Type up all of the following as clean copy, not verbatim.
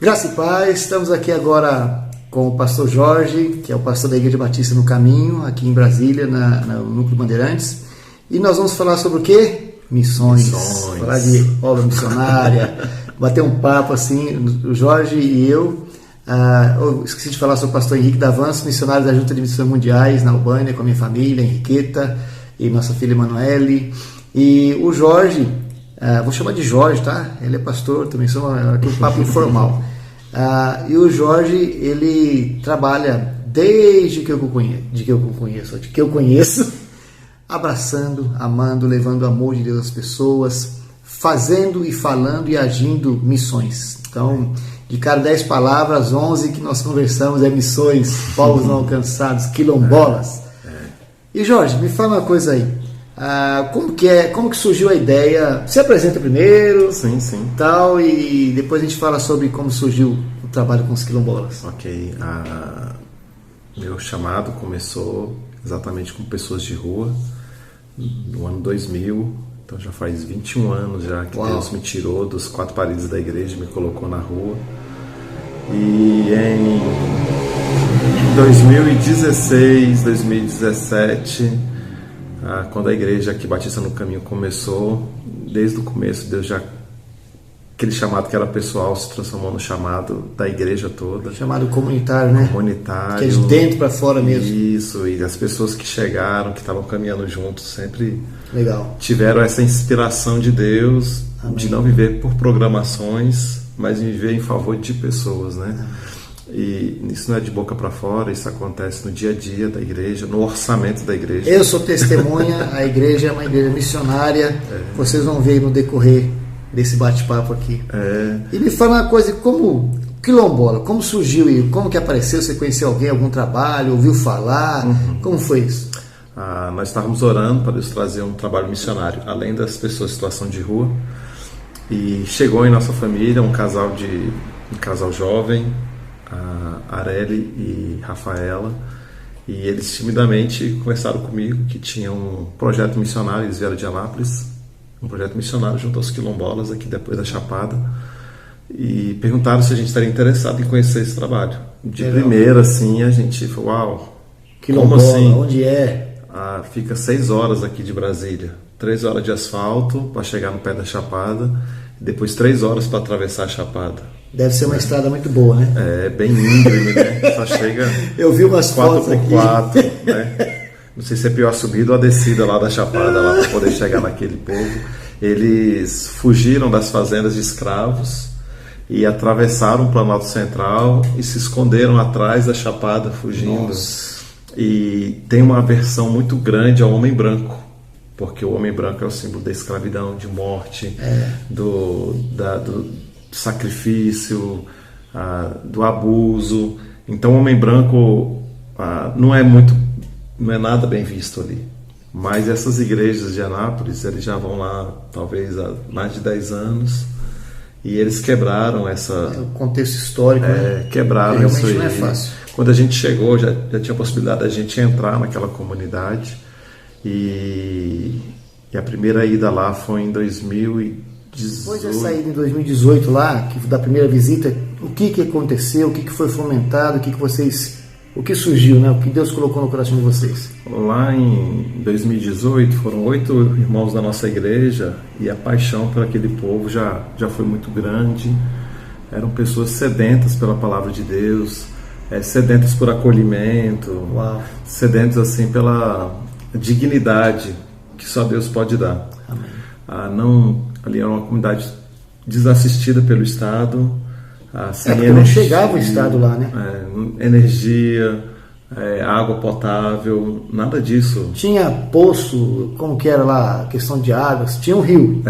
Graça e paz, estamos aqui agora com o pastor Jorge, que é o pastor da Igreja Batista no Caminho, aqui em Brasília, no Núcleo Bandeirantes. E nós vamos falar sobre o quê? Missões. Falar de obra missionária, bater um papo assim, o Jorge e eu. Eu esqueci de falar sobre o pastor Henrique Davanço, missionário da Junta de Missões Mundiais na Albânia, com a minha família, Henriqueta e nossa filha Emanuele. E o Jorge, vou chamar de Jorge, tá? Ele é pastor, também sou um papo informal. E o Jorge, ele trabalha desde que eu conheço, abraçando, amando, levando o amor de Deus às pessoas, fazendo e falando e agindo missões. Então, de cada 10 palavras, 11 que nós conversamos é missões, povos não alcançados, quilombolas. E Jorge, me fala uma coisa aí. Como que surgiu a ideia? Se apresenta primeiro, sim. Tal, e depois a gente fala sobre como surgiu o trabalho com os quilombolas. Ok, meu chamado começou exatamente com pessoas de rua no ano 2000, então já faz 21 anos já que Deus me tirou dos 4 paredes da igreja e me colocou na rua. E em 2016, 2017, quando a igreja aqui Batista no Caminho começou, desde o começo Deus já, aquele chamado que era pessoal se transformou no chamado da igreja toda. Chamado comunitário, né? Comunitário. Que é de dentro para fora mesmo. Isso, e as pessoas que chegaram, que estavam caminhando juntos, sempre tiveram essa inspiração de Deus. Amém. De não viver por programações, mas viver em favor de pessoas, né? Amém. E isso não é de boca para fora, isso acontece no dia a dia da igreja, no orçamento da igreja. Eu sou testemunha, a igreja é uma igreja missionária, vocês vão ver no decorrer desse bate-papo aqui. E me fala uma coisa, como quilombola, como surgiu e como que apareceu? Você conheceu alguém, algum trabalho, ouviu falar? Como foi isso? Nós estávamos orando para Deus trazer um trabalho missionário, além das pessoas em situação de rua, e chegou em nossa família um casal jovem, a Areli e Rafaela, e eles timidamente conversaram comigo que tinha um projeto missionário. Eles vieram de Anápolis, um projeto missionário junto aos quilombolas aqui depois da Chapada, e perguntaram se a gente estaria interessado em conhecer esse trabalho. De primeira, assim, a gente falou: uau, quilombola, como assim? Onde é? Fica 6 horas aqui de Brasília, 3 horas de asfalto para chegar no pé da Chapada, e depois 3 horas para atravessar a Chapada. Deve ser uma estrada muito boa, né? É bem íngreme, né? Só chega. Eu vi umas fotos aqui. 4x4, né? Não sei se é pior a subida ou a descida lá da Chapada, lá para poder chegar naquele povo. Eles fugiram das fazendas de escravos e atravessaram o Planalto Central e se esconderam atrás da Chapada, fugindo. Nossa. E tem uma aversão muito grande ao homem branco, porque o homem branco é o símbolo da escravidão, de morte, do sacrifício, do abuso. Então o homem branco não é nada bem visto ali. Mas essas igrejas de Anápolis, eles já vão lá talvez há mais de 10 anos, e eles quebraram o contexto histórico, né? Quebraram isso aí. Não é fácil. Quando a gente chegou, já tinha a possibilidade da gente entrar naquela comunidade, e a primeira ida lá foi em 2018. Depois da saída em 2018 lá, da primeira visita, o que aconteceu, o que foi fomentado, o que surgiu, né? O que Deus colocou no coração de vocês? Lá em 2018 foram 8 irmãos da nossa igreja, e a paixão por aquele povo já foi muito grande. Eram pessoas sedentas pela palavra de Deus, sedentas por acolhimento, sedentas assim pela dignidade que só Deus pode dar. Amém. Ali era uma comunidade desassistida pelo Estado, sem porque não chegava o Estado lá, né? Energia, água potável, nada disso. Tinha poço, como que era lá a questão de águas? Tinha um rio.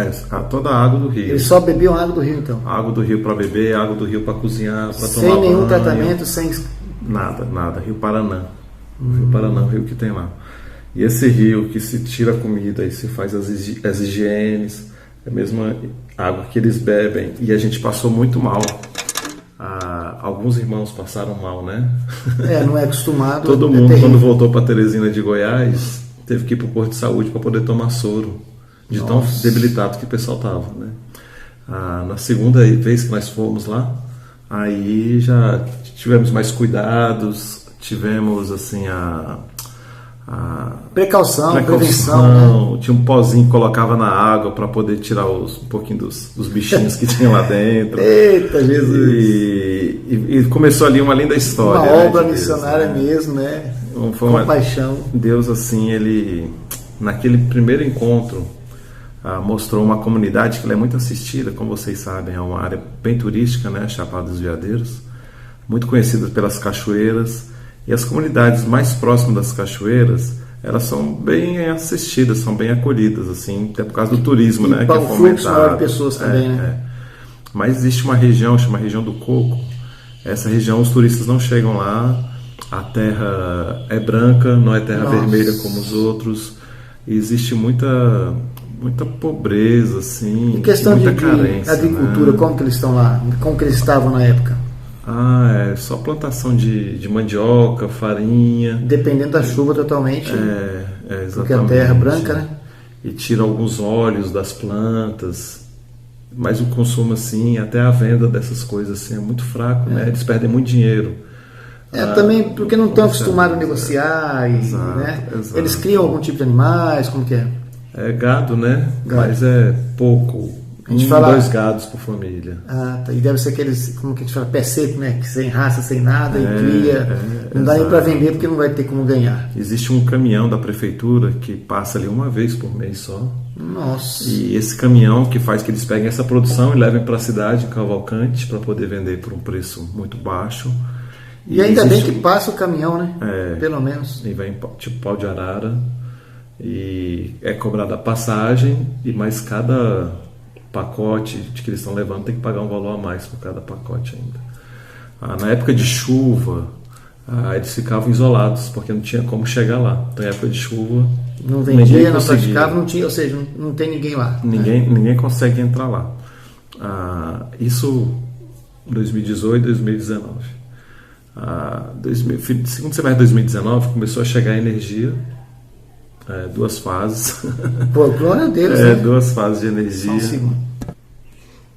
Toda a água do rio. Eles só bebiam água do rio, então? Água do rio para beber, água do rio para cozinhar, para tomar banho. Sem nenhum tratamento, sem... Nada. Rio Paraná. Rio Paraná, o rio que tem lá. E esse rio que se tira a comida e se faz as higienes, é a mesma água que eles bebem, e a gente passou muito mal. Alguns irmãos passaram mal, né? Não é acostumado. Todo mundo, quando voltou para Teresina de Goiás, teve que ir para o posto de saúde para poder tomar soro, de tão debilitado que o pessoal estava, né? Na segunda vez que nós fomos lá, Aí já tivemos mais cuidados, tivemos assim a precaução, prevenção, né? Tinha um pozinho que colocava na água para poder tirar um pouquinho dos bichinhos que tinham lá dentro. Eita, Jesus! E começou ali uma linda história. Uma obra missionária mesmo, né? Com paixão. Deus, assim, ele, naquele primeiro encontro, mostrou uma comunidade que ela é muito assistida, como vocês sabem, é uma área bem turística, né? Chapada dos Veadeiros, muito conhecida pelas cachoeiras. E as comunidades mais próximas das cachoeiras, elas são bem assistidas, são bem acolhidas, assim, até por causa do turismo, né? Que é fomentado. De pessoas também, né? Mas existe uma região, chama Região do Coco. Essa região, os turistas não chegam lá. A terra é branca, não é terra vermelha como os outros. E existe muita pobreza, assim, em questão muita de carência. Agricultura, né? Como que eles estão lá? Como que eles estavam na época? É só plantação de mandioca, farinha. Dependendo da chuva totalmente. Exatamente. Porque a terra é branca, né? E tira alguns óleos das plantas. Mas o consumo, assim, até a venda dessas coisas, assim, é muito fraco, né? Eles perdem muito dinheiro. Também porque não estão acostumados a negociar. Exato, né? exato. Eles criam algum tipo de animais, como que é? É gado, né? Gado. Mas é pouco. A gente fala 2 gados por família. Tá. E deve ser aqueles, como que a gente fala, pé seco, né? Que sem raça, sem nada, e cria. Não dá nem para vender porque não vai ter como ganhar. Existe um caminhão da prefeitura que passa ali uma vez por mês só. Nossa. E esse caminhão que faz que eles peguem essa produção e levem para a cidade, em Cavalcante, para poder vender por um preço muito baixo. E ainda bem que passa o caminhão, né? Pelo menos. E vem tipo pau de arara. E é cobrada a passagem, e mais cada pacote que eles estão levando tem que pagar um valor a mais por cada pacote ainda. Na época de chuva, eles ficavam isolados, porque não tinha como chegar lá. Então, na época de chuva, não vendia, não praticava, não tinha, ou seja, não tem ninguém lá. Ninguém consegue entrar lá. Isso em 2018, 2019. Segundo semestre de 2019 começou a chegar energia, 2 fases. Pô, glória a Deus, né? 2 fases de energia.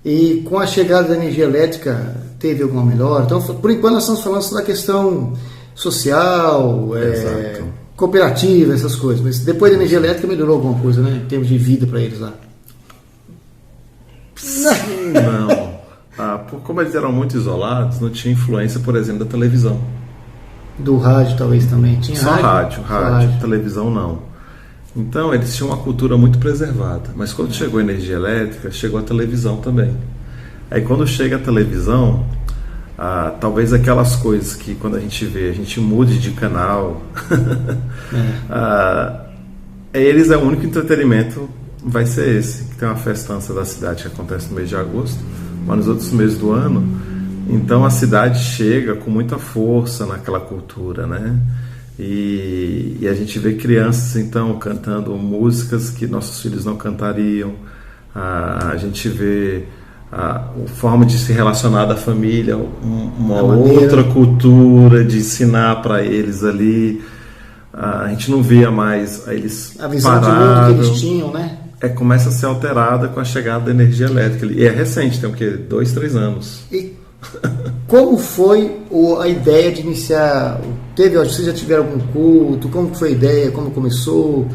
E com a chegada da energia elétrica teve alguma melhora? Então, por enquanto nós estamos falando só da questão social, cooperativa, essas coisas. Mas depois da energia elétrica melhorou alguma coisa, né? Em termos de vida para eles lá? Não. Como eles eram muito isolados, não tinha influência, por exemplo, da televisão. Do rádio talvez também? Tinha só rádio. Televisão não. Então eles tinham uma cultura muito preservada. Mas quando chegou a energia elétrica, chegou a televisão também. Aí quando chega a televisão, talvez aquelas coisas que quando a gente vê, a gente mude de canal. Eles o único entretenimento vai ser esse, que tem uma festança da cidade que acontece no mês de agosto, mas nos outros meses do ano. Então a cidade chega com muita força naquela cultura, né? E a gente vê crianças então cantando músicas que nossos filhos não cantariam. A gente vê a forma de se relacionar da família, uma outra cultura de ensinar para eles ali. A gente não via mais eles a visão de mundo que eles tinham, né? Começa a ser alterada com a chegada da energia elétrica. E é recente, tem o quê? 2, 3 anos. E como foi a ideia de iniciar? Vocês já tiveram algum culto? Como foi a ideia? Como começou?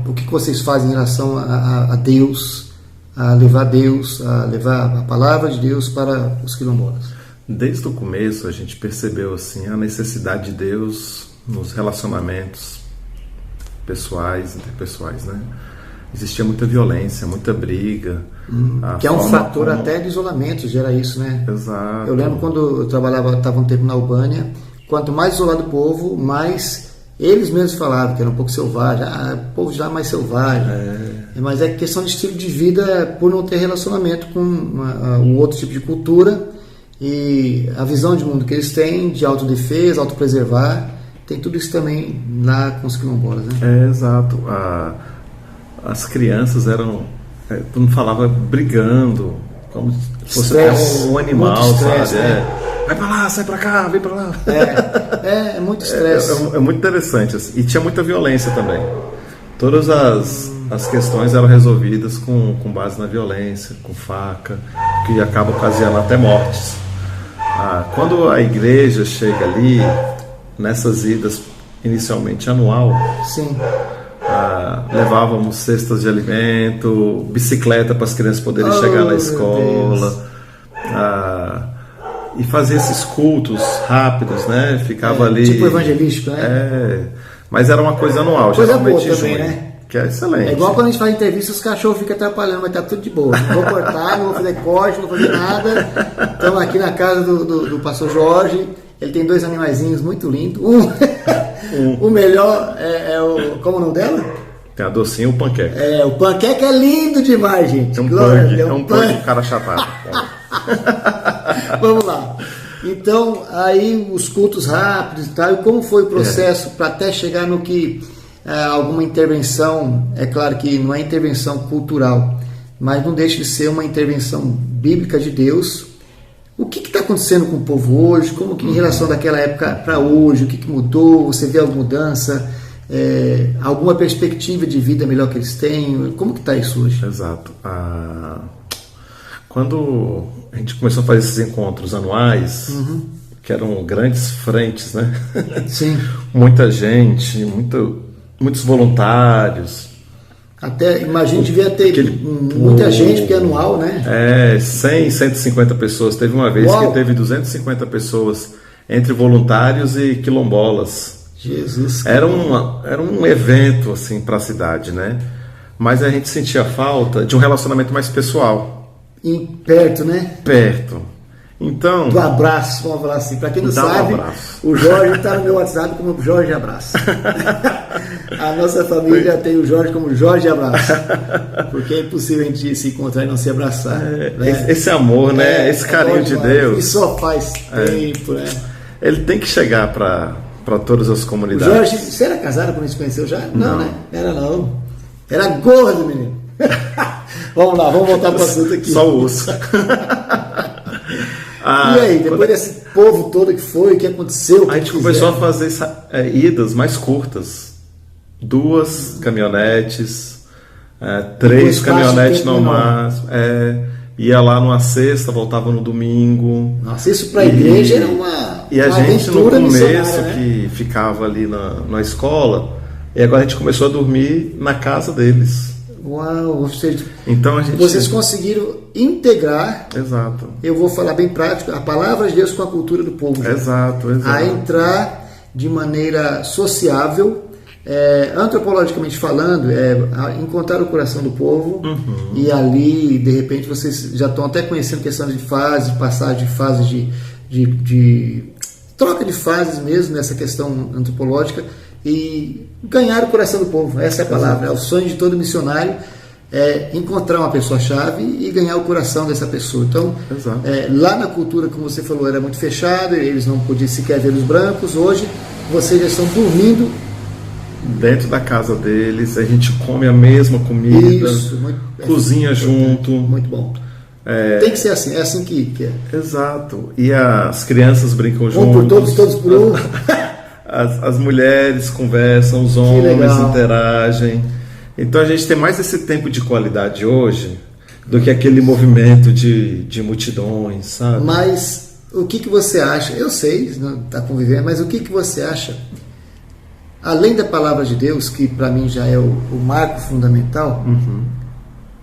O que vocês fazem em relação a Deus? A levar a palavra de Deus para os quilombolas? Desde o começo a gente percebeu assim, a necessidade de Deus nos relacionamentos pessoais, interpessoais, né? Existia muita violência, muita briga. Que é um fator até de isolamento, gera isso, né? Exato. Eu lembro quando eu estava um tempo na Albânia, quanto mais isolado o povo, mais eles mesmos falavam que era um pouco selvagem. O povo já é mais selvagem. Mas é questão de estilo de vida por não ter relacionamento com um outro tipo de cultura e a visão de mundo que eles têm, de autodefesa, autopreservar, tem tudo isso também lá com os quilombolas, né? Exato. As crianças eram, todo mundo falava brigando, como se fosse um animal, estresse, sabe? Né? Vai pra lá, sai pra cá, vem pra lá. É muito estresse. É muito interessante. Assim. E tinha muita violência também. Todas as questões eram resolvidas com base na violência, com faca, que acaba ocasionando até mortes. Quando a igreja chega ali, nessas idas inicialmente anual, sim, levávamos cestas de alimento, bicicleta para as crianças poderem chegar na escola, e fazer esses cultos rápidos, né? Ficava ali. Tipo evangelístico, né? Mas era uma coisa anual, coisa geralmente boa também, junho, né? Que é excelente. É igual quando a gente faz entrevista, os cachorros ficam atrapalhando, mas tá tudo de boa. Não vou cortar, não vou fazer corte, não vou fazer nada. Estamos aqui na casa do pastor Jorge. Ele tem 2 animaizinhos muito lindos. O melhor é o... Como é o nome dela? Tem a docinha e o panqueca. O panqueca é lindo demais, gente. É um pug, cara chatado. Vamos lá. Então, aí os cultos rápidos e tal. E como foi o processo para até chegar no que... alguma intervenção, é claro que não é intervenção cultural, mas não deixa de ser uma intervenção bíblica de Deus. O que está acontecendo com o povo hoje? Como que em relação daquela época para hoje, o que mudou? Você vê alguma mudança? Alguma perspectiva de vida melhor que eles têm? Como que está isso hoje? Exato. Quando a gente começou a fazer esses encontros anuais, que eram grandes frentes, né? Sim. Muita gente, muitos voluntários. Até, imagino, devia ter muita gente, porque é anual, né? 100, 150 pessoas. Teve uma vez que teve 250 pessoas entre voluntários e quilombolas. Jesus. Era um evento, assim, para a cidade, né? Mas a gente sentia falta de um relacionamento mais pessoal. Perto, né? Perto. Então... Do abraço, vamos falar assim. Para quem não sabe, o Jorge está no meu WhatsApp como Jorge Abraço. A nossa família tem o Jorge como Jorge Abraço. Porque é impossível a gente se encontrar e não se abraçar. Né? Esse amor, né? Esse carinho de Deus. E só faz tempo, né? Ele tem que chegar para todas as comunidades. O Jorge, você era casado quando a gente se conheceu já? Não, né? Era não. Era gordo, menino. Vamos lá, vamos voltar para o assunto aqui. Só o osso. E aí, depois desse povo todo que foi, o que aconteceu? A gente começou a fazer idas mais curtas. 2 caminhonetes, 3 caminhonetes no máximo. Ia lá numa sexta, voltava no domingo. Nossa, isso para a igreja era uma E a gente no começo, né? que ficava ali na escola, e agora a gente começou a dormir na casa deles. Uau, ou seja, então vocês conseguiram integrar. Exato. Eu vou falar bem prático, a palavra de Deus com a cultura do povo. Exato. A entrar de maneira sociável, antropologicamente falando, encontrar o coração do povo. E ali, de repente, vocês já estão até conhecendo questão de fase, passagem de fases de troca de fases mesmo nessa questão antropológica. E ganhar o coração do povo, essa é a palavra. É o sonho de todo missionário, encontrar uma pessoa-chave e ganhar o coração dessa pessoa. Então, lá na cultura, como você falou, era muito fechado, eles não podiam sequer ver os brancos. Hoje, vocês já estão dormindo dentro da casa deles, a gente come a mesma comida, cozinha junto. Muito bom. Tem que ser assim, é assim que é. Exato. E as crianças brincam juntos. Um por todos, todos por um. As mulheres conversam, os homens interagem. Então a gente tem mais esse tempo de qualidade hoje do que aquele movimento de multidões, sabe? Mas o que você acha? Eu sei, não está convivendo, mas o que você acha? Além da palavra de Deus, que para mim já é o marco fundamental,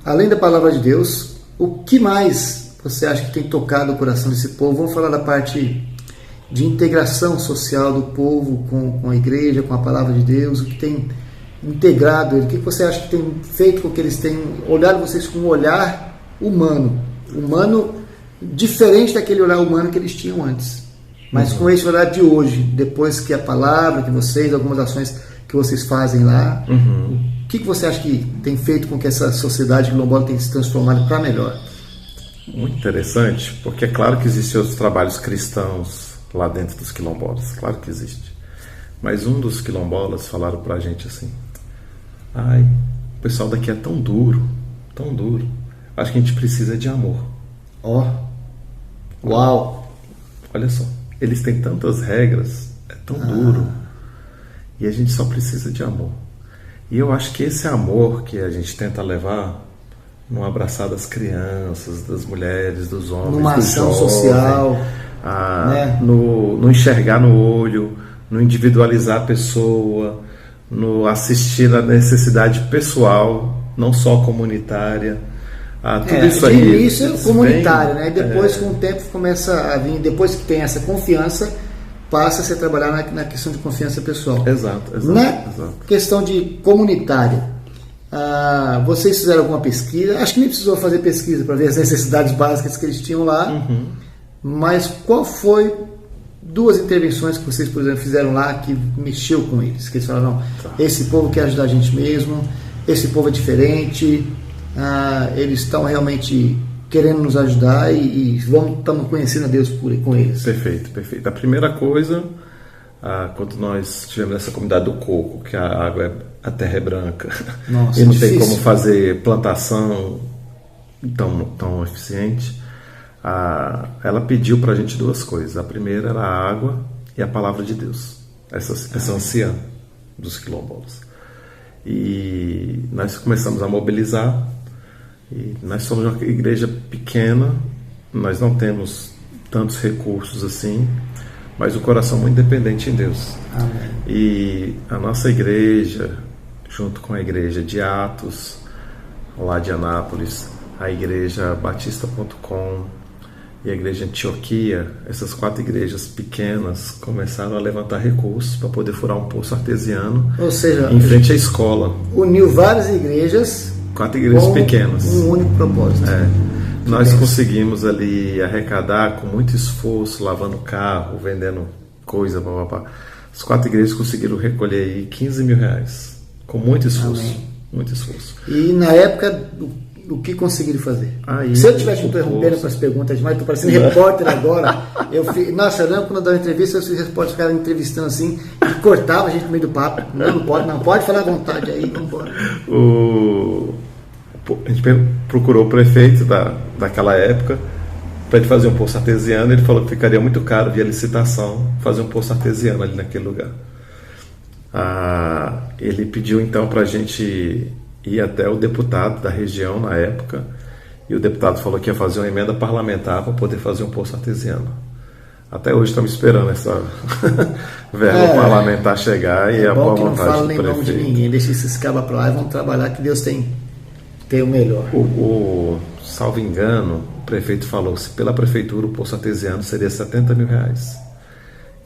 além da palavra de Deus, o que mais você acha que tem tocado o coração desse povo? Vamos falar da parte de integração social do povo com a igreja, com a palavra de Deus, o que tem integrado ele, o que você acha que tem feito com que eles tenham olhado vocês com um olhar humano diferente daquele olhar humano que eles tinham antes, mas com esse olhar de hoje, depois que a palavra, que vocês, algumas ações que vocês fazem lá, o que você acha que tem feito com que essa sociedade quilombola tenha se transformado para melhor? Muito interessante, porque é claro que existem outros trabalhos cristãos lá dentro dos quilombolas, claro que existe. Mas um dos quilombolas falaram pra gente assim: o pessoal daqui é tão duro, acho que a gente precisa de amor. Uau! Olha só, eles têm tantas regras, é tão duro, e a gente só precisa de amor. E eu acho que esse amor que a gente tenta levar no abraçar das crianças, das mulheres, dos homens, numa dos ação jovens, social, né? no enxergar no olho, no individualizar a pessoa, no assistir à necessidade pessoal, não só comunitária. Tudo isso aí. De início é comunitário, né? E depois, com o tempo, começa a vir, depois que tem essa confiança, passa-se a trabalhar na questão de confiança pessoal. Exato. Na questão de comunitária, vocês fizeram alguma pesquisa? Acho que nem precisou fazer pesquisa para ver as necessidades básicas que eles tinham lá, mas qual foi 2 intervenções que vocês, por exemplo, fizeram lá que mexeu com eles? Que eles falaram, não, esse povo quer ajudar a gente mesmo, esse povo é diferente, eles estão realmente querendo nos ajudar e estamos conhecendo a Deus com eles. Perfeito. A primeira coisa, quando nós estivemos nessa comunidade do coco, que a terra é branca, nossa, e não tem como fazer plantação tão eficiente, ela pediu para a gente 2 coisas. A primeira era a água e a palavra de Deus, essa anciã dos quilombolas. E nós começamos a mobilizar. E nós somos uma igreja pequena, nós não temos tantos recursos assim, mas o coração muito dependente em Deus. Amém. E a nossa igreja, junto com a igreja de Atos, lá de Anápolis, a igreja batista.com e a igreja Antioquia, essas 4 igrejas pequenas começaram a levantar recursos para poder furar um poço artesiano, ou seja, em frente à escola. Uniu várias igrejas, 4 igrejas pequenas. Um único propósito. Nós conseguimos ali arrecadar com muito esforço, lavando carro, vendendo coisa, As 4 igrejas conseguiram recolher aí 15 mil reais. Com muito esforço. Amém. Muito esforço. E na época, o que conseguiram fazer? Se eu estiver te interrompendo com as perguntas demais, estou parecendo repórter agora. Nossa, eu lembro quando eu dava entrevista, os repórteres ficavam entrevistando assim, e cortava a gente no meio do papo. Não pode falar à vontade aí, vamos embora. A gente procurou o prefeito daquela época para ele fazer um poço artesiano. Ele falou que ficaria muito caro via licitação fazer um poço artesiano ali naquele lugar. Ele pediu então para a gente ir até o deputado da região na época, e o deputado falou que ia fazer uma emenda parlamentar para poder fazer um poço artesiano. Até hoje estamos esperando essa verba parlamentar chegar e a boa vontade do prefeito. Não fala nem nome de ninguém, deixa esses cabas para lá e vamos trabalhar, que Deus tem o melhor. Salvo engano, o prefeito falou que pela prefeitura o poço artesiano seria 70 mil reais.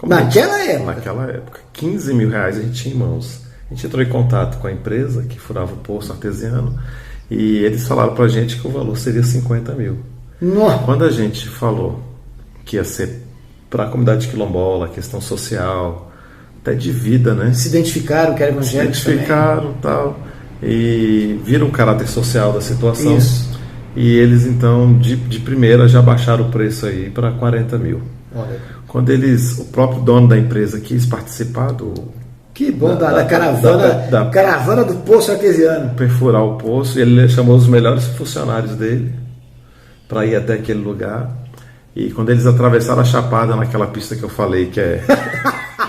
Naquela época? Naquela época. 15 mil reais a gente tinha em mãos. A gente entrou em contato com a empresa que furava o poço artesiano e eles falaram pra gente que o valor seria 50 mil. Nossa. Quando a gente falou que ia ser para a comunidade quilombola, questão social, até de vida, né? Se identificaram que era evangélico. Se identificaram e tal, e viram o caráter social da situação. Isso. E eles então de primeira já baixaram o preço aí para 40 mil. Olha. Quando o próprio dono da empresa quis participar que bom, da caravana do poço artesiano, perfurar o poço, ele chamou os melhores funcionários dele para ir até aquele lugar. E quando eles atravessaram a chapada naquela pista que eu falei que é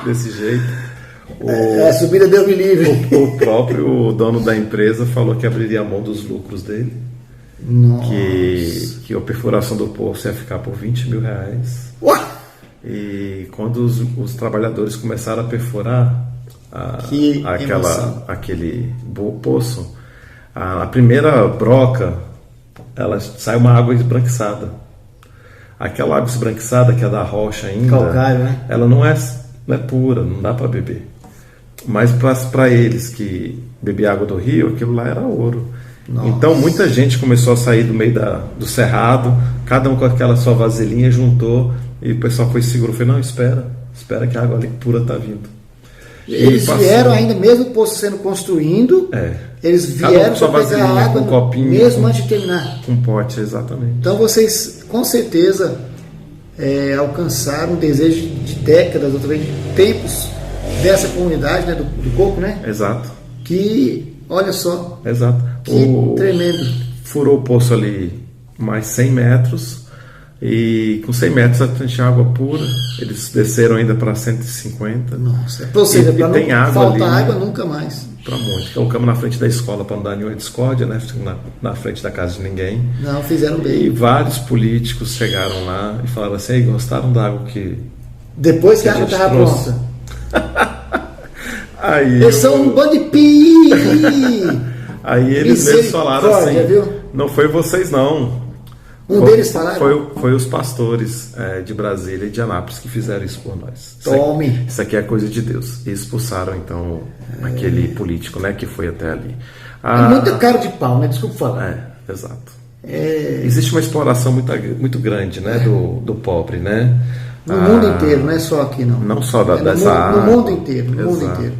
desse jeito, a subida deu me livre. O próprio dono da empresa falou que abriria a mão dos lucros dele. Nossa. Que a perfuração do poço ia ficar por 20 mil reais. E quando os trabalhadores começaram a perfurar aquele poço, a primeira broca, ela sai uma água esbranquiçada. Aquela água esbranquiçada que é da rocha ainda, calcário, né? Ela não é pura, não dá para beber. Mas para eles que bebiam água do rio, aquilo lá era ouro. Nossa. Então muita gente começou a sair do meio do cerrado, cada um com aquela sua vasilhinha, juntou, e o pessoal foi seguro. Falei, não, espera que a água ali pura está vindo. Eles vieram ainda, mesmo o poço sendo construindo, eles vieram para pegar a água, com um copinho, mesmo antes de terminar. Com um pote, exatamente. Então vocês, com certeza, alcançaram um desejo de décadas, ou talvez de tempos, dessa comunidade, né, do coco, né? Exato. Que, olha só, exato. Que tremendo. Furou o poço ali mais 100 metros, e com 100 metros a tinha água pura. Eles desceram ainda para 150. Nossa. Ou seja, para não tem água faltar ali, água nunca mais. para muito. Colocamos na frente da escola para não dar nenhuma discórdia, né? Na frente da casa de ninguém. Não, fizeram bem. E vários políticos chegaram lá e falaram assim: gostaram da água que. Depois que a água estava pronta. Aí eles são um bando de pi. Aí eles mesmos falaram assim: viu? Não foi vocês, não. Deles falaram? Foi os pastores de Brasília e de Anápolis que fizeram isso por nós. Tome! Isso aqui é coisa de Deus. E expulsaram, então, aquele político, né, que foi até ali. É muito cara de pau, né? Desculpa falar. Exato. Existe uma exploração muito grande, né, do pobre, né? No mundo inteiro, não é só aqui, não. Não só dessa área. No mundo inteiro, no mundo inteiro.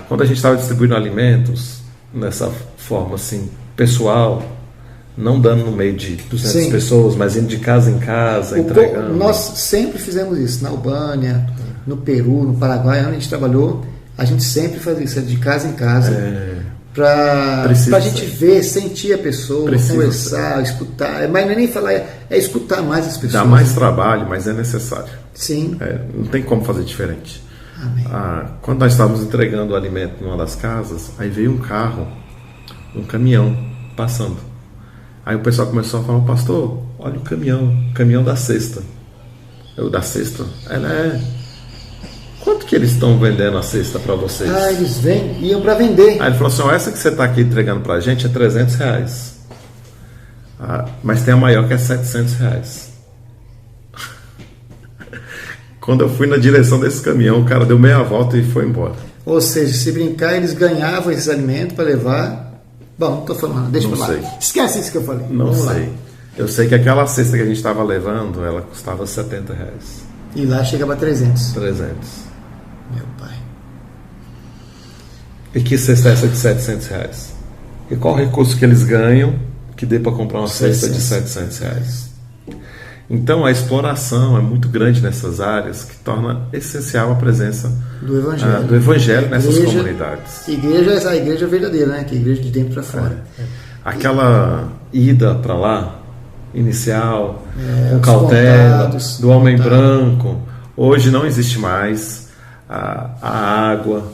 Quando a gente estava distribuindo alimentos, nessa forma, assim, pessoal, não dando no meio de 200 pessoas, mas indo de casa em casa, entregando. Nós sempre fizemos isso, na Albânia, no Peru, no Paraguai, onde a gente trabalhou, a gente sempre faz isso, de casa em casa, para a gente ver, sentir a pessoa, conversar, escutar, mas não é nem falar, é escutar mais as pessoas. Dá mais trabalho, mas é necessário. Sim. Não tem como fazer diferente. Amém. Quando nós estávamos entregando o alimento numa das casas, aí veio um caminhão passando. Aí o pessoal começou a falar: pastor, olha o caminhão da cesta. Da cesta? Quanto que eles estão vendendo a cesta para vocês? Eles iam para vender. Aí ele falou assim: essa que você está aqui entregando para a gente é R$300. Mas tem a maior que é R$700. Quando eu fui na direção desse caminhão, o cara deu meia volta e foi embora. Ou seja, se brincar, eles ganhavam esses alimentos para levar. Bom, não estou falando, deixa eu falar. Esquece isso que eu falei. Não sei. Eu sei que aquela cesta que a gente estava levando, ela custava R$70. E lá chegava a 300. 300. Meu pai. E que cesta é essa de R$700? E qual o recurso que eles ganham que dê para comprar uma cesta de R$700? Então a exploração é muito grande nessas áreas, que torna essencial a presença do Evangelho nessas comunidades. A igreja verdadeira, né? Que é a igreja de dentro para fora. Aquela ida para lá, inicial, com cautela, do homem branco, hoje não existe mais. A água,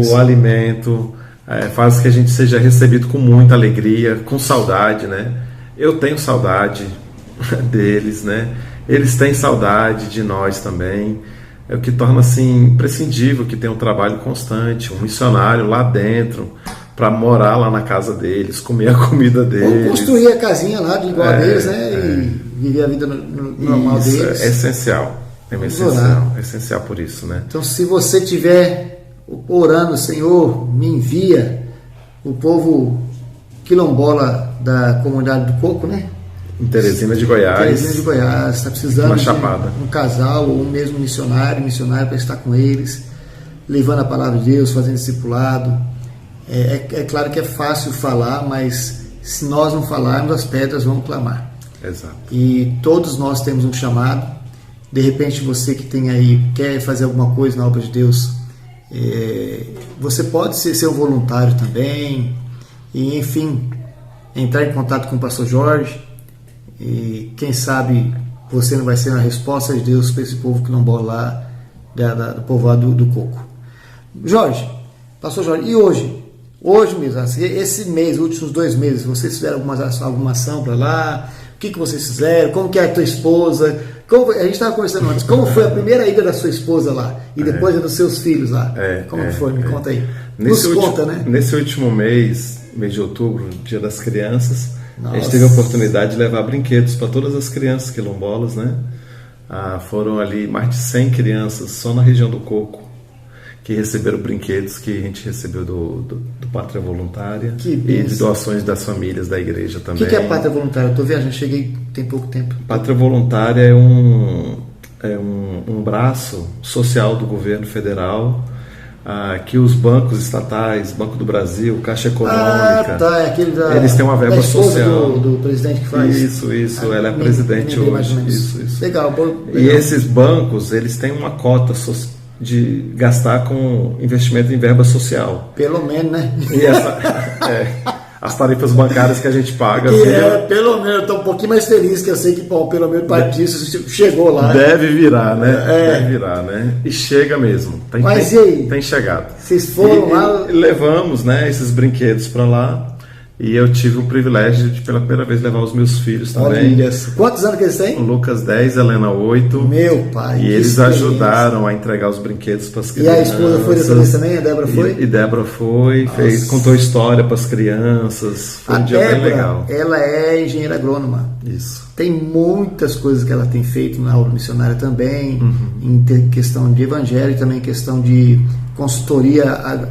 o alimento, faz que a gente seja recebido com muita alegria, com saudade, né? Eu tenho saudade deles, né? Eles têm saudade de nós também. É o que torna assim imprescindível que tenha um trabalho constante, um missionário lá dentro para morar lá na casa deles, comer a comida deles, ou construir a casinha lá de igual a deles, né? E viver a vida normal deles. É essencial. É essencial por isso, né? Então, se você estiver orando, Senhor, me envia o povo quilombola da comunidade do Coco, né? Em Teresina de Goiás. Está precisando de um casal ou um mesmo missionário para estar com eles, levando a palavra de Deus, fazendo discipulado. É claro que é fácil falar, mas se nós não falarmos, as pedras vão clamar. Exato. E todos nós temos um chamado. De repente, você que tem aí, quer fazer alguma coisa na obra de Deus, você pode ser um voluntário também, e enfim, entrar em contato com o pastor Jorge. E quem sabe você não vai ser a resposta de Deus para esse povo quilombola lá do povoado do Coco. Pastor Jorge, e hoje mesmo, assim, esse mês, últimos 2 meses, vocês fizeram alguma ação para lá? O que vocês fizeram? Como que é a tua esposa? A gente estava conversando antes, como foi a primeira ida da sua esposa lá? E depois a dos seus filhos lá? Como que foi? Me conta aí. Conta, né? Nesse último mês de outubro, Dia das Crianças, nossa, a gente teve a oportunidade de levar brinquedos para todas as crianças quilombolas, né? Foram ali mais de 100 crianças só na região do Coco que receberam brinquedos que a gente recebeu do Pátria Voluntária e de doações das famílias da igreja também. O que é a Pátria Voluntária? Eu estou viajando, cheguei tem pouco tempo. Pátria Voluntária é um braço social do governo federal, que os bancos estatais, Banco do Brasil, Caixa Econômica, é aquele eles têm uma verba social. Do presidente que faz. Isso, ela é presidente hoje. Isso. Legal. E esses bancos, eles têm uma cota de gastar com investimento em verba social. Pelo menos, né? E as tarifas bancárias que a gente paga. Pelo menos, eu estou um pouquinho mais feliz, que eu sei que, bom, pelo menos Batista chegou lá. Deve virar, né? Deve virar, né? E chega mesmo. Mas e aí? Tem chegado. Vocês foram lá? E levamos, né, esses brinquedos para lá. E eu tive o privilégio de, pela primeira vez, levar os meus filhos também. Olha, quantos anos que eles têm? O Lucas 10, Helena 8. Meu pai. E eles ajudaram a entregar os brinquedos para as crianças. E a esposa foi dessa vez também? A Débora foi? E Débora foi, contou história para as crianças. Foi um dia bem legal. Ela é engenheira agrônoma. Isso. Tem muitas coisas que ela tem feito na obra missionária também, em questão de evangelho e também em questão de consultoria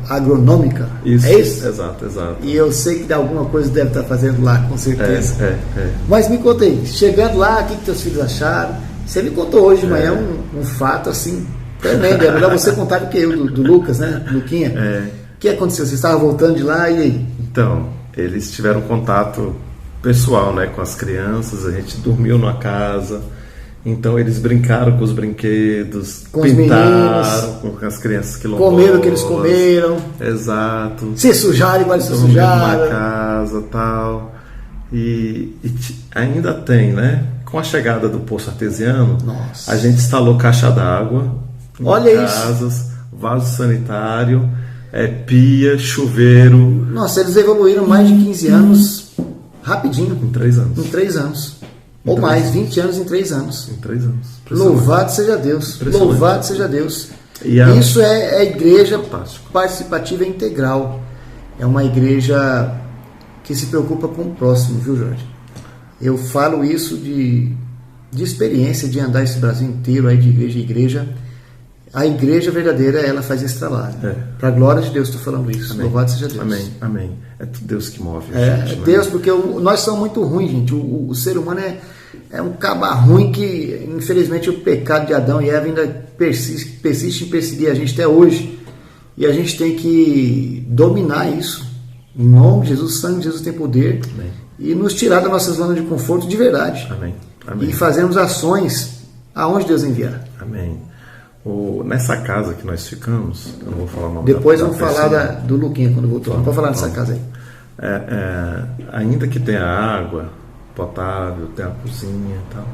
agronômica. Isso, é isso? Exato. E eu sei que alguma coisa deve estar fazendo lá, com certeza. É. Mas me conta aí, chegando lá, o que teus filhos acharam? Você me contou hoje de manhã um fato assim tremendo. É melhor você contar do que eu, do Lucas, né? Luquinha. O que aconteceu? Você estava voltando de lá e aí? Então, eles tiveram contato pessoal, né, com as crianças. A gente dormiu numa casa. Então eles brincaram com os brinquedos, com pintaram com as crianças que comeram o que eles comeram. Exato. Se sujaram igual se sujaram. Na casa tal. E ainda tem, né? Com a chegada do poço artesiano, nossa, a gente instalou caixa d'água em casas, isso, vaso sanitário, pia, chuveiro. Nossa, eles evoluíram mais de 15 anos rapidinho. Em 3 anos. Em 3 anos. Ou mais, 20 anos em 3 anos. Em 3 anos. Louvado seja Deus. Louvado seja Deus. Isso é a igreja participativa e integral. É uma igreja que se preocupa com o próximo, viu, Jorge? Eu falo isso de experiência, de andar esse Brasil inteiro aí de igreja em igreja. A igreja verdadeira, ela faz esse trabalho. Para a glória de Deus, estou falando isso. Amém. Louvado seja Deus. Amém. É Deus que move. Gente, Deus, porque nós somos muito ruins, gente. O ser humano é um caba ruim que, infelizmente, o pecado de Adão e Eva ainda persiste em perseguir a gente até hoje. E a gente tem que dominar isso. Em nome de Jesus, o sangue de Jesus tem poder. Amém. E nos tirar da nossa zona de conforto de verdade. Amém. E fazermos ações aonde Deus enviar. Amém. Nessa casa que nós ficamos, eu não vou falar o nome. Depois vamos falar do Luquinha quando voltou. Não pode falar nessa casa aí. Ainda que tenha água potável, tenha a cozinha e tal,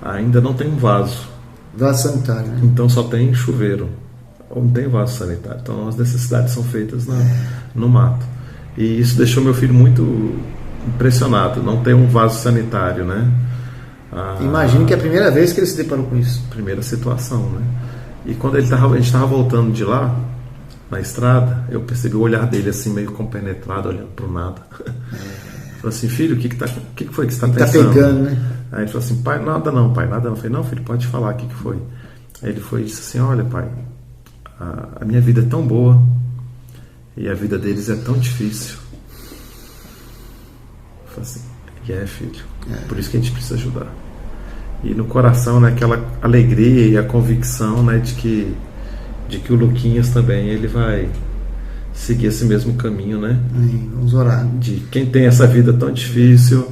ainda não tem um vaso. Vaso sanitário, né? Então só tem chuveiro. Ou não tem vaso sanitário. Então as necessidades são feitas no mato. E isso deixou meu filho muito impressionado. Não tem um vaso sanitário, né? Imagino que é a primeira vez que ele se deparou com isso. Primeira situação, né? E quando a gente estava voltando de lá, na estrada, eu percebi o olhar dele assim, meio compenetrado, olhando para o nada. Falei assim, filho, o que foi que você está pensando? Está pegando, né? Aí ele falou assim, pai, nada não. Eu falei, não, filho, pode falar, o que foi? Aí ele foi e disse assim, olha, pai, a minha vida é tão boa e a vida deles é tão difícil. Eu falei assim, filho, por isso que a gente precisa ajudar. E no coração, né, aquela alegria e a convicção, né, de que o Luquinhas também ele vai seguir esse mesmo caminho, né? Vamos orar. De quem tem essa vida tão difícil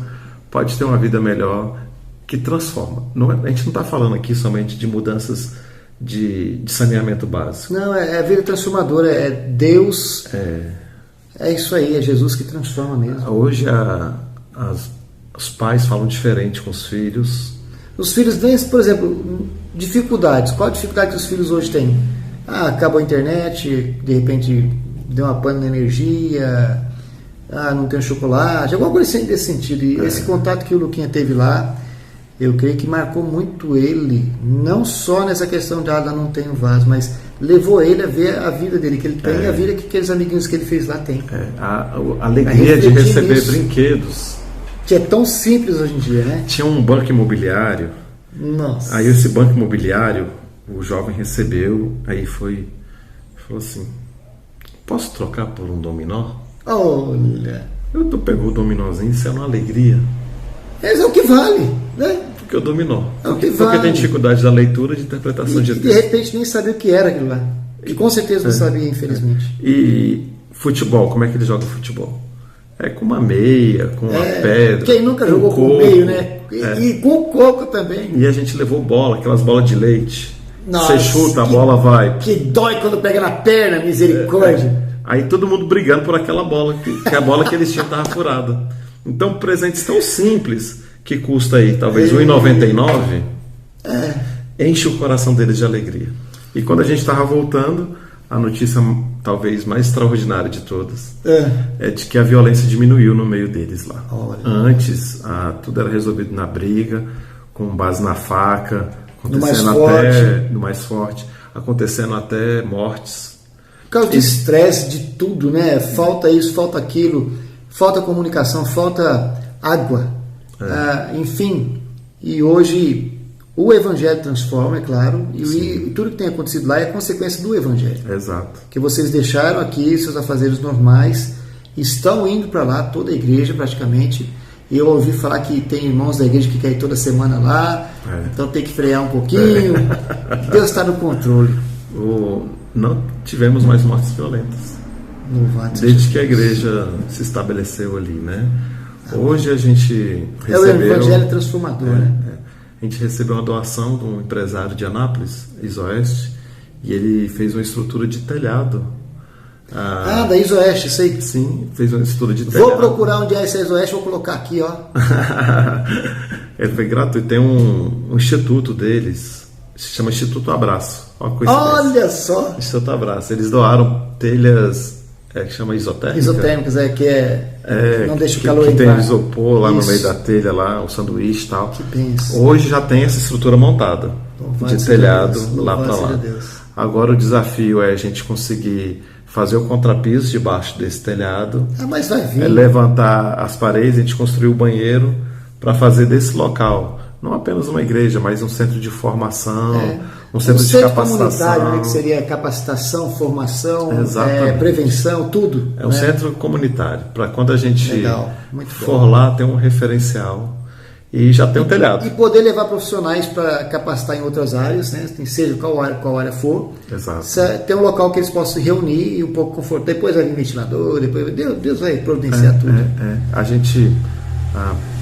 pode ter uma vida melhor que transforma. A gente não está falando aqui somente de mudanças de saneamento básico. Não, é a vida transformadora, é Deus. É isso aí, é Jesus que transforma mesmo. Hoje os pais falam diferente com os filhos. Os filhos têm, por exemplo, dificuldades. Qual a dificuldade que os filhos hoje têm? Acabou a internet, de repente deu uma pane na energia, não tem chocolate, alguma coisa assim desse sentido. E esse contato que o Luquinha teve lá, eu creio que marcou muito ele, não só nessa questão de não tem um vaso, mas levou ele a ver a vida dele, que ele tem, e a vida que aqueles amiguinhos que ele fez lá tem. A alegria de receber brinquedos. Que é tão simples hoje em dia, né? Tinha um banco imobiliário. Nossa. Aí esse banco imobiliário, o jovem recebeu, aí falou assim, posso trocar por um dominó? Olha. Tu pegou o dominózinho, isso é uma alegria. Esse é o que vale, né? Porque o dominó. É o que porque vale. Tem dificuldade da leitura e de interpretação de texto. De repente nem sabia o que era aquilo lá. E com certeza não sabia, infelizmente. E futebol, como é que ele joga futebol? Com uma meia, com uma pedra. Quem nunca jogou com meio, né? E com coco também. E a gente levou bola, aquelas bolas de leite. Nossa, você chuta, a bola vai. Que dói quando pega na perna, misericórdia. Aí todo mundo brigando por aquela bola, que a bola que eles tinham estava furada. Então, presentes tão simples, que custa aí talvez R$1,99, enche o coração deles de alegria. E quando a gente estava voltando, a notícia talvez mais extraordinária de todas é de que a violência diminuiu no meio deles lá. Antes, tudo era resolvido na briga, com base na faca, acontecendo no mais forte, acontecendo até mortes. Por causa de estresse, de tudo, né? Falta isso, falta aquilo, falta comunicação, falta água, enfim. E hoje o Evangelho transforma, é claro, e tudo que tem acontecido lá é consequência do Evangelho. Exato. Que vocês deixaram aqui seus afazeres normais, estão indo para lá, toda a igreja praticamente. E eu ouvi falar que tem irmãos da igreja que querem ir toda semana lá, então tem que frear um pouquinho. Deus está no controle. Não tivemos mais mortes violentas. Desde que a igreja se estabeleceu ali, né? Hoje a gente recebeu... É o Evangelho transformador, né? A gente recebeu uma doação de um empresário de Anápolis, Isoeste, e ele fez uma estrutura de telhado. Da Isoeste, sei. Sim, fez uma estrutura de telhado. Vou procurar onde é essa Isoeste, vou colocar aqui, ó. Foi gratuito. Tem um instituto deles, se chama Instituto Abraço. Olha só! Instituto Abraço. Eles doaram telhas, que chama isotérmicas. Isotérmicas, não deixa o calor que entrar. tem isopor lá no meio da telha, lá, o sanduíche e tal. Que pensa. Hoje já tem essa estrutura montada, de telhado lá para lá. Agora o desafio é a gente conseguir fazer o contrapiso debaixo desse telhado, mas vai vir. Levantar as paredes, a gente construir o banheiro para fazer desse local não apenas uma igreja, mas um centro de formação, um centro de capacitação. Comunitário, né, que seria capacitação, formação, Exatamente. Prevenção, tudo. É um centro comunitário, para quando a gente for bom. lá ter um referencial e já tem um telhado. E poder levar profissionais para capacitar em outras áreas, né, seja qual área for. Exato. Ter um local que eles possam se reunir e um pouco confortável. Depois vai vir ventilador, depois Deus vai providenciar tudo. A gente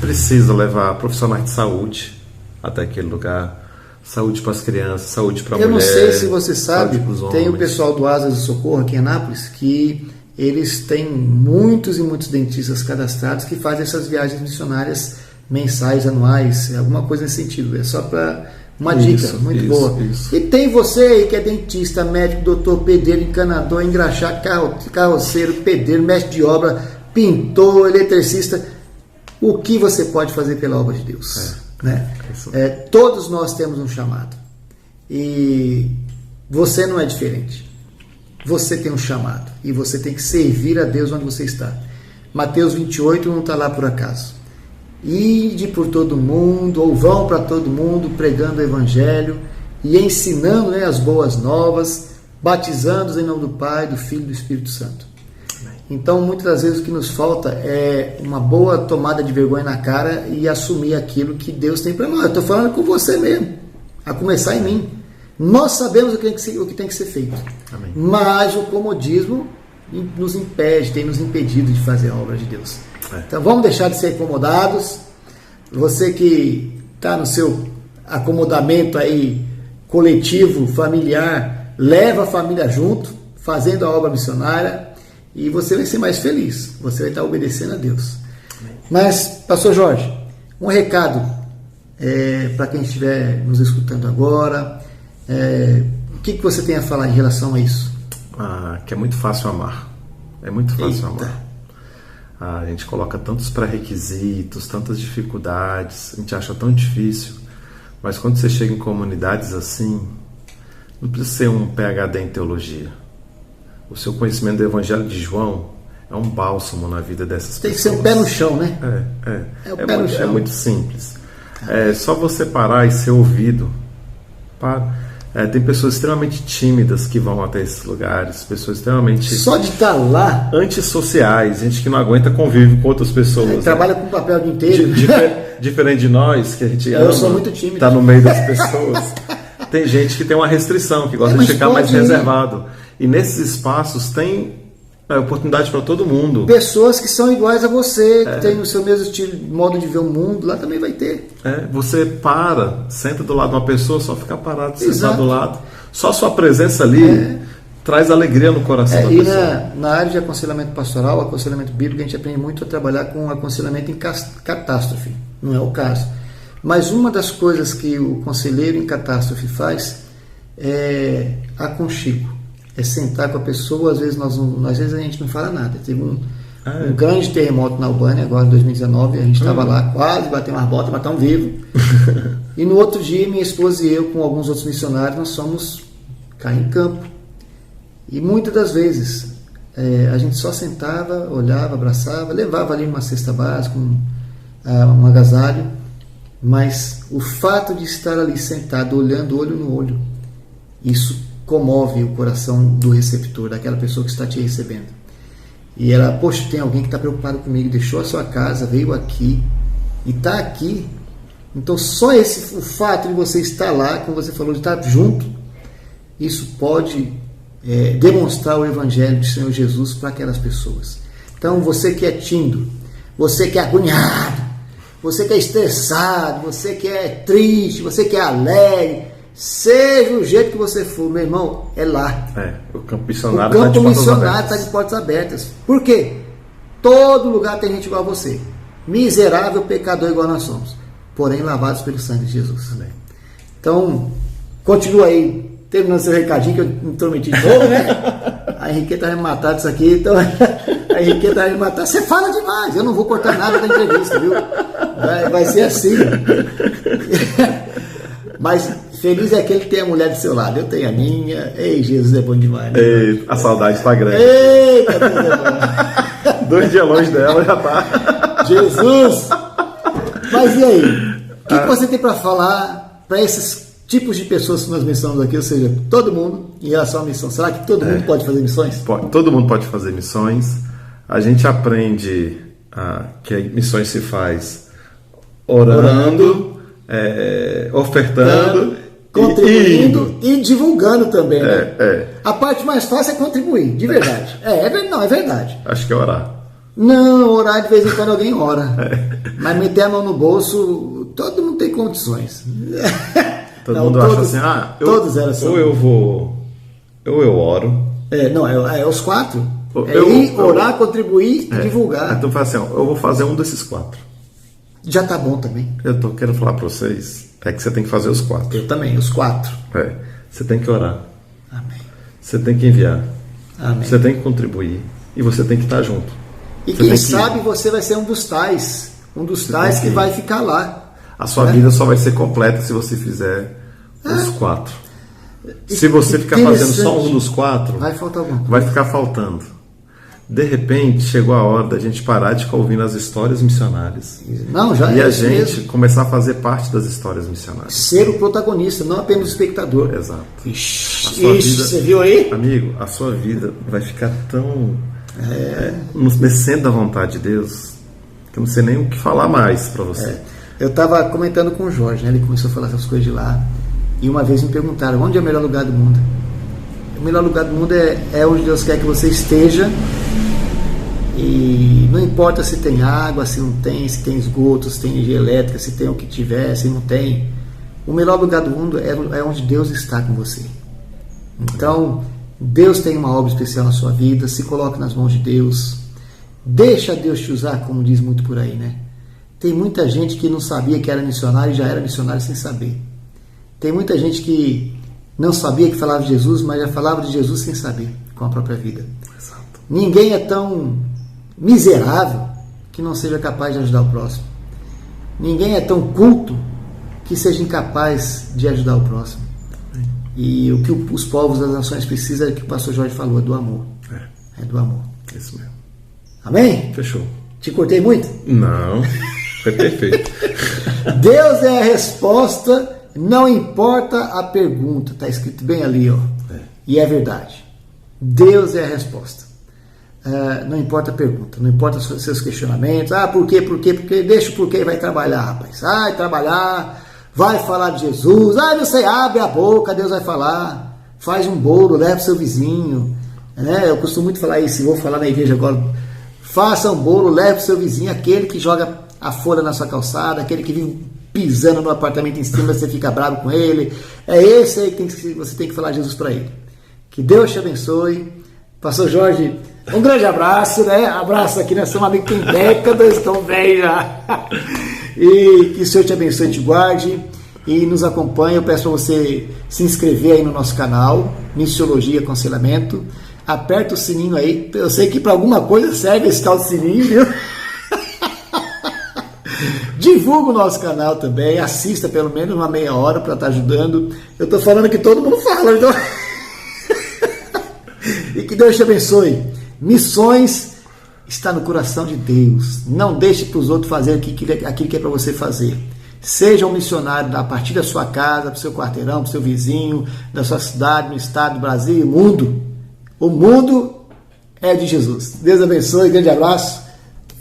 precisa levar profissionais de saúde até aquele lugar. Saúde para as crianças, saúde para a mulher. Eu não sei se você sabe, tem o homens. pessoal do Asas de Socorro aqui em Anápolis, que eles têm muitos e muitos dentistas cadastrados que fazem essas viagens missionárias mensais, anuais, alguma coisa nesse sentido. É só para uma dica muito boa. Isso. E tem você aí que é dentista, médico, doutor, pedreiro, encanador, engraxar, carroceiro, pedreiro, mestre de obra, pintor, eletricista. O que você pode fazer pela obra de Deus? Né? Todos nós temos um chamado. E você não é diferente. Você tem um chamado. E você tem que servir a Deus onde você está. Mateus 28 não está lá por acaso. Ide por todo mundo, ou vão para todo mundo, pregando o Evangelho e ensinando, né, as boas novas, batizando-os em nome do Pai, do Filho e do Espírito Santo. Então, muitas das vezes o que nos falta é uma boa tomada de vergonha na cara e assumir aquilo que Deus tem para nós. Eu estou falando com você mesmo, a começar em mim. Nós sabemos o que tem que ser feito. Amém. Mas o comodismo nos impede, tem nos impedido de fazer a obra de Deus. Então vamos deixar de ser acomodados. Você que está no seu acomodamento aí coletivo, familiar, leva a família junto, fazendo a obra missionária, e você vai ser mais feliz. Você vai estar obedecendo a Deus. Mas, pastor Jorge, um recado para quem estiver nos escutando agora. O que você tem a falar em relação a isso? Que é muito fácil amar. É muito fácil amar. A gente coloca tantos pré-requisitos, tantas dificuldades, a gente acha tão difícil, mas quando você chega em comunidades assim, não precisa ser um PhD em teologia. O seu conhecimento do Evangelho de João é um bálsamo na vida dessas pessoas. Tem que ser um pé no chão, né? É o pé no chão. É muito simples. É só você parar e ser ouvido. Tem pessoas extremamente tímidas que vão até esses lugares, pessoas extremamente... Só de estar lá... Antissociais, gente que não aguenta convívio com outras pessoas. Trabalha com papel o dia inteiro. Diferente de nós, que a gente ama, eu sou muito tímido. Está no meio das pessoas. Tem gente que tem uma restrição, que gosta de ficar mais reservado. E nesses espaços tem oportunidade para todo mundo. Pessoas que são iguais a você, que tem o seu mesmo estilo, modo de ver o mundo, lá também vai ter. Você senta do lado de uma pessoa, só ficar parado, sentar do lado. Só sua presença ali traz alegria no coração da E pessoa. na área de aconselhamento pastoral, aconselhamento bíblico, a gente aprende muito a trabalhar com aconselhamento em catástrofe. Não é o caso. Mas uma das coisas que o conselheiro em catástrofe faz é aconchego. É sentar com a pessoa, às vezes a gente não fala nada. Teve um grande terremoto na Albânia, agora em 2019, a gente estava lá, quase bateu umas botas, mas estamos vivos. E no outro dia, minha esposa e eu, com alguns outros missionários, nós fomos cair em campo. E muitas das vezes a gente só sentava, olhava, abraçava, levava ali uma cesta básica, um agasalho, mas o fato de estar ali sentado, olhando olho no olho, isso comove o coração do receptor, daquela pessoa que está te recebendo. E ela, poxa, tem alguém que está preocupado comigo, deixou a sua casa, veio aqui e está aqui. Então só o fato de você estar lá, como você falou, de estar junto, isso pode demonstrar o Evangelho do Senhor Jesus para aquelas pessoas. Então você que é tímido, você que é agoniado, você que é estressado, você que é triste, você que é alegre, seja o jeito que você for, meu irmão, é lá. O campo missionário está de portas abertas. Por quê? Todo lugar tem gente igual a você. Miserável, pecador igual nós somos. Porém, lavados pelo sangue de Jesus. Amém. Então, continua aí, terminando seu recadinho, que eu me intrometi de novo, né? A Henriqueta vai me matar disso aqui, então a Henriqueta vai me matar. Você fala demais, eu não vou cortar nada da entrevista, viu? Vai ser assim. Mas feliz é aquele que tem a mulher do seu lado. Eu tenho a minha. Ei, Jesus é bom demais. Né? Ei, a saudade está grande. Eita, Deus é bom. 2 dias longe dela já tá. Jesus! Mas e aí? O que você tem para falar para esses tipos de pessoas que nós mencionamos aqui? Ou seja, todo mundo em relação à missão. Será que todo mundo pode fazer missões? Todo mundo pode fazer missões. A gente aprende que missões se faz orando. Ofertando, contribuindo e divulgando também, né? A parte mais fácil é contribuir, de verdade. É verdade. Acho que é orar. Não, orar de vez em quando alguém ora. Mas meter a mão no bolso, todo mundo tem condições. Todo mundo acha assim, todos eram assim. Ou eu oro. Os 4. Orar, contribuir e divulgar. Então fala assim, eu vou fazer um desses 4. Já tá bom também. Eu tô querendo falar para vocês que você tem que fazer os 4. Eu também, os 4. Você tem que orar. Amém. Você tem que enviar. Amém. Você tem que contribuir. E você tem que estar junto. E quem sabe você vai ser um dos tais que vai ficar lá. A sua vida só vai ser completa se você fizer os 4. Se você ficar fazendo só um dos 4, vai faltar alguma coisa. Vai ficar faltando. De repente, chegou a hora da gente parar de ficar ouvindo as histórias missionárias. E a gente começar a fazer parte das histórias missionárias. Ser o protagonista, não apenas o espectador. Exato. Você viu aí? Amigo, a sua vida vai ficar tão descendo da vontade de Deus que eu não sei nem o que falar mais para você. Eu estava comentando com o Jorge, né? Ele começou a falar essas coisas de lá. E uma vez me perguntaram, onde é o melhor lugar do mundo? O melhor lugar do mundo é onde Deus quer que você esteja. E não importa se tem água, se não tem, se tem esgoto, se tem energia elétrica, se tem o que tiver, se não tem. O melhor lugar do mundo é onde Deus está com você. Então, Deus tem uma obra especial na sua vida, se coloque nas mãos de Deus. Deixa Deus te usar, como diz muito por aí, né? Tem muita gente que não sabia que era missionário e já era missionário sem saber. Tem muita gente que não sabia que falava de Jesus, mas já falava de Jesus sem saber, com a própria vida. Exato. Ninguém é tão miserável que não seja capaz de ajudar o próximo. Ninguém é tão culto que seja incapaz de ajudar o próximo. E o que os povos das nações precisam é o que o pastor Jorge falou, é do amor. É do amor. Isso mesmo. Amém? Fechou. Te cortei muito? Não, foi perfeito. Deus é a resposta, não importa a pergunta. Está escrito bem ali, ó. E é verdade. Deus é a resposta. Não importa a pergunta, não importa os seus questionamentos. Por quê? Porque deixa o porquê e vai trabalhar, rapaz. Vai trabalhar, vai falar de Jesus. Você abre a boca, Deus vai falar. Faz um bolo, leva para o seu vizinho. Eu costumo muito falar isso, vou falar na igreja agora. Faça um bolo, leve para o seu vizinho, aquele que joga a folha na sua calçada, aquele que vive pisando no apartamento em cima, você fica bravo com ele. É esse aí que você tem que falar Jesus para ele. Que Deus te abençoe. Pastor Jorge, um grande abraço, né? Abraço aqui, nós somos amigos que tem décadas, tão bem já. E que o Senhor te abençoe e te guarde. E nos acompanhe. Eu peço para você se inscrever aí no nosso canal, Missiologia Aconselhamento. Aperta o sininho aí. Eu sei que para alguma coisa serve esse tal de sininho, viu? Divulga o nosso canal também. Assista pelo menos uma meia hora para estar ajudando. Eu estou falando que todo mundo fala, então... E que Deus te abençoe. Missões está no coração de Deus. Não deixe para os outros fazer aquilo que é para você fazer. Seja um missionário a partir da sua casa, para o seu quarteirão, para o seu vizinho, da sua cidade, no estado do Brasil e mundo. O mundo é de Jesus. Deus abençoe. Grande abraço.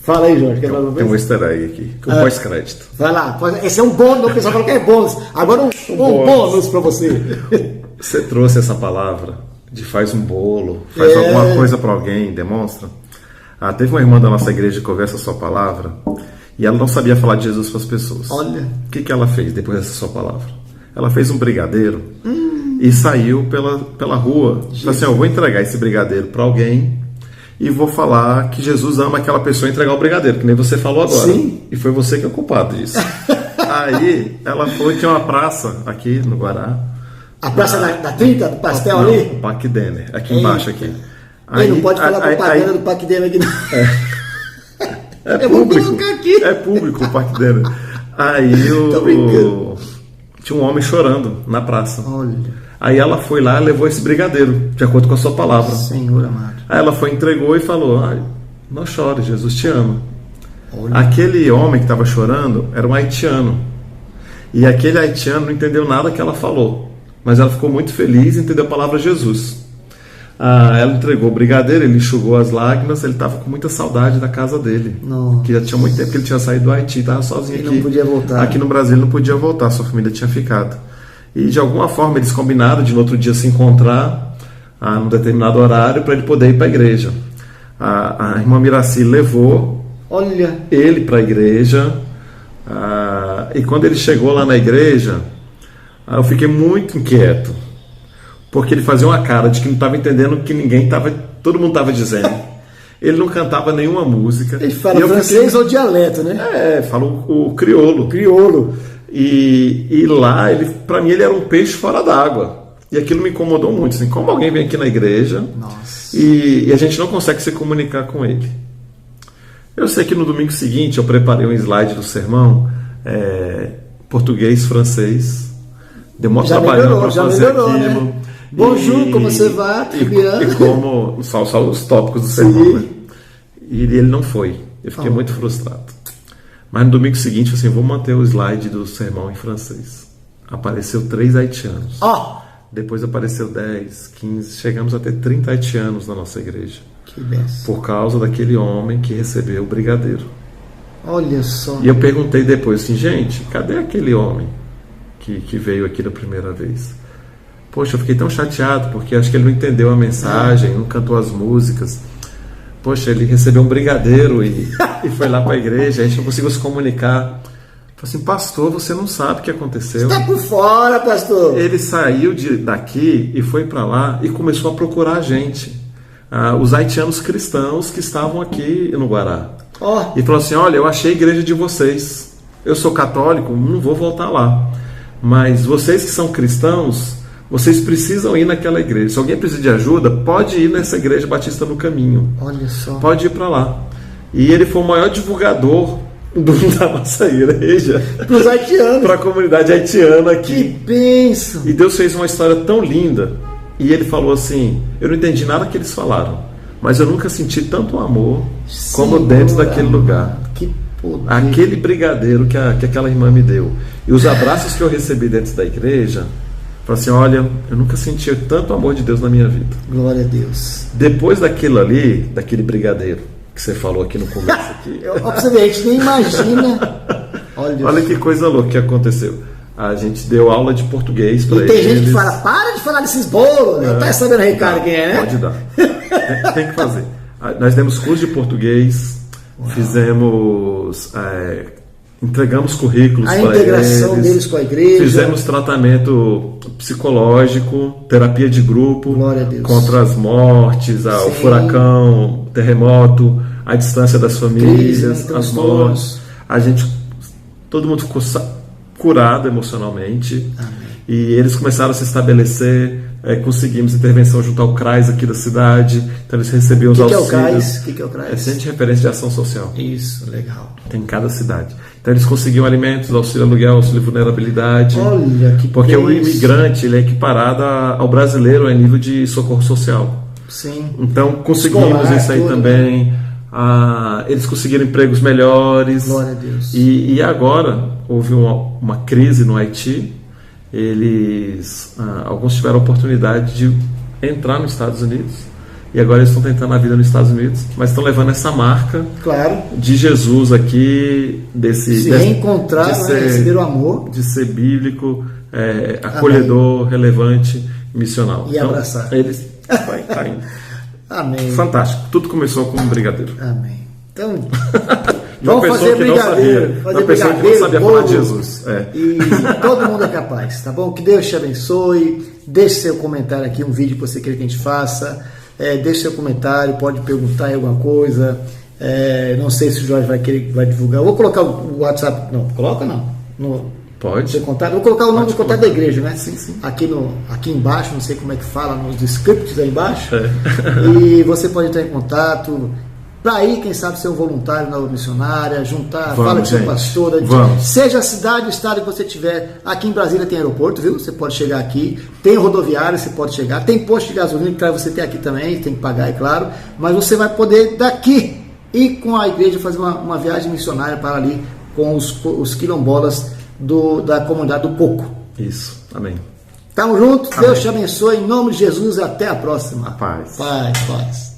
Fala aí, Jorge. Tem um easter egg aqui, com pós-crédito. Vai lá. Esse é um bônus. O pessoal falou que é bônus. Agora um bônus para você. Você trouxe essa palavra de faz um bolo, faz alguma coisa para alguém, demonstra. Teve uma irmã da nossa igreja que ouviu essa sua palavra e ela não sabia falar de Jesus para as pessoas. Olha. O que ela fez depois dessa sua palavra? Ela fez um brigadeiro e saiu pela rua. Falou assim, eu vou entregar esse brigadeiro para alguém e vou falar que Jesus ama aquela pessoa e entregar o brigadeiro, que nem você falou agora. Sim. E foi você que é o culpado disso. Aí ela foi, tinha uma praça aqui no Guará. A praça da 30, do pastel ali? O Parque Denner, aqui embaixo. Aqui. Aí, não pode falar propaganda do Parque Denner aqui, não. É público. É público o Parque Denner. Aí tinha um homem chorando na praça. Olha. Aí ela foi lá e levou esse brigadeiro, de acordo com a sua palavra. Senhor amado. Aí ela foi, entregou e falou: não chore, Jesus te ama. Olha. Aquele homem que estava chorando era um haitiano. E aquele haitiano não entendeu nada que ela falou. Mas ela ficou muito feliz e entendeu a palavra Jesus. Ela entregou o brigadeiro, ele enxugou as lágrimas, ele estava com muita saudade da casa dele. Nossa. Que já tinha muito tempo que ele tinha saído do Haiti, estava sozinho ele aqui. Não podia voltar. Aqui no Brasil ele não podia voltar, sua família tinha ficado. E de alguma forma eles combinaram de no outro dia se encontrar num determinado horário para ele poder ir para a igreja. A irmã Miraci levou ele para a igreja. E quando ele chegou lá na igreja, eu fiquei muito inquieto, porque ele fazia uma cara de que não estava entendendo o que todo mundo estava dizendo. Ele não cantava nenhuma música. Ele fala francês ou dialeto, né? Fala o crioulo. E lá, para mim, ele era um peixe fora d'água. E aquilo me incomodou muito. Assim, como alguém vem aqui na igreja e a gente não consegue se comunicar com ele. Eu sei que no domingo seguinte eu preparei um slide do sermão, português, francês. Deu uma trabalhando para fazer aquilo. Né? Bonjour, como você vai? E como só os tópicos do sermão. Né? E ele não foi. Eu fiquei muito frustrado. Mas no domingo seguinte, assim, vou manter o slide do sermão em francês. Apareceu 3 haitianos. Depois apareceu 10, 15, chegamos a ter 30 haitianos na nossa igreja. Que benção. Por causa daquele homem que recebeu o brigadeiro. Olha só. E eu perguntei depois assim, gente, cadê aquele homem que veio aqui da primeira vez? Poxa, eu fiquei tão chateado, porque acho que ele não entendeu a mensagem, não cantou as músicas. Poxa, ele recebeu um brigadeiro e foi lá para a igreja, a gente não conseguiu se comunicar. Falei assim, pastor, você não sabe o que aconteceu. Você está por fora, pastor. Ele saiu daqui e foi para lá e começou a procurar a gente. Os haitianos cristãos que estavam aqui no Guará. E falou assim, olha, eu achei a igreja de vocês. Eu sou católico, não vou voltar lá. Mas vocês que são cristãos, vocês precisam ir naquela igreja. Se alguém precisa de ajuda, pode ir nessa igreja Batista no Caminho. Olha só. Pode ir para lá. E ele foi o maior divulgador da nossa igreja para os haitianos, para a comunidade haitiana aqui. Que bênção! E Deus fez uma história tão linda. E ele falou assim, eu não entendi nada que eles falaram, mas eu nunca senti tanto amor como dentro daquele lugar. Que poder. Aquele brigadeiro que aquela irmã me deu e os abraços que eu recebi dentro da igreja, falei assim, olha, eu nunca senti tanto amor de Deus na minha vida. Glória a Deus. Depois daquilo ali, daquele brigadeiro que você falou aqui no começo aqui, a gente nem imagina. Olha que coisa louca que aconteceu. A gente deu aula de português para eles. E tem gente que fala, para de falar desses bolos. Não tá sabendo, Ricardo, quem é, né? Pode dar. Tem que fazer. Nós demos curso de português. Uau. Fizemos entregamos currículos para eles. A integração deles com a igreja. Fizemos tratamento psicológico, terapia de grupo contra as mortes, o furacão, o terremoto, a distância das famílias, as mortes. Todo mundo ficou curado emocionalmente. Amém. E eles começaram a se estabelecer. Conseguimos intervenção junto ao CRAS aqui da cidade, então eles recebiam os auxílios. O que é o CRAS? É Centro de Referência de Ação Social. Isso, legal. Tem em cada cidade. Então eles conseguiam alimentos, auxílio aluguel, auxílio vulnerabilidade. Olha, que porque o imigrante ele é equiparado ao brasileiro em nível de socorro social. Sim. Então conseguimos isso aí também. Eles conseguiram empregos melhores. Glória a Deus. E agora houve uma crise no Haiti. Alguns tiveram a oportunidade de entrar nos Estados Unidos e agora eles estão tentando a vida nos Estados Unidos, mas estão levando essa marca de Jesus aqui, reencontrar, receber o amor, de ser bíblico, acolhedor, relevante, missional. E então, abraçar. Eles tá indo. Amém. Fantástico. Tudo começou com um brigadeiro. Amém. Então vamos fazer brigadeiro. Uma pessoa que não sabia falar de Jesus. E todo mundo é capaz, tá bom? Que Deus te abençoe. Deixe seu comentário aqui, um vídeo que você quer que a gente faça. Deixe seu comentário, pode perguntar aí alguma coisa. Não sei se o Jorge vai divulgar. Eu vou colocar o WhatsApp. Não, coloca não. Pode. Contato. Vou colocar o nome do contato da igreja, né? Sim. Aqui embaixo, não sei como é que fala, nos scripts aí embaixo. E você pode entrar em contato. Para aí, quem sabe, ser um voluntário na obra missionária, juntar, fala com seu pastor. Seja a cidade, o estado que você tiver. Aqui em Brasília tem aeroporto, viu? Você pode chegar aqui. Tem rodoviária, você pode chegar. Tem posto de gasolina que você tem aqui também, tem que pagar, é claro. Mas você vai poder daqui ir com a igreja fazer uma viagem missionária para ali com os quilombolas da comunidade do Coco. Isso, amém. Tamo junto, Deus te abençoe, em nome de Jesus, até a próxima. Paz. Paz.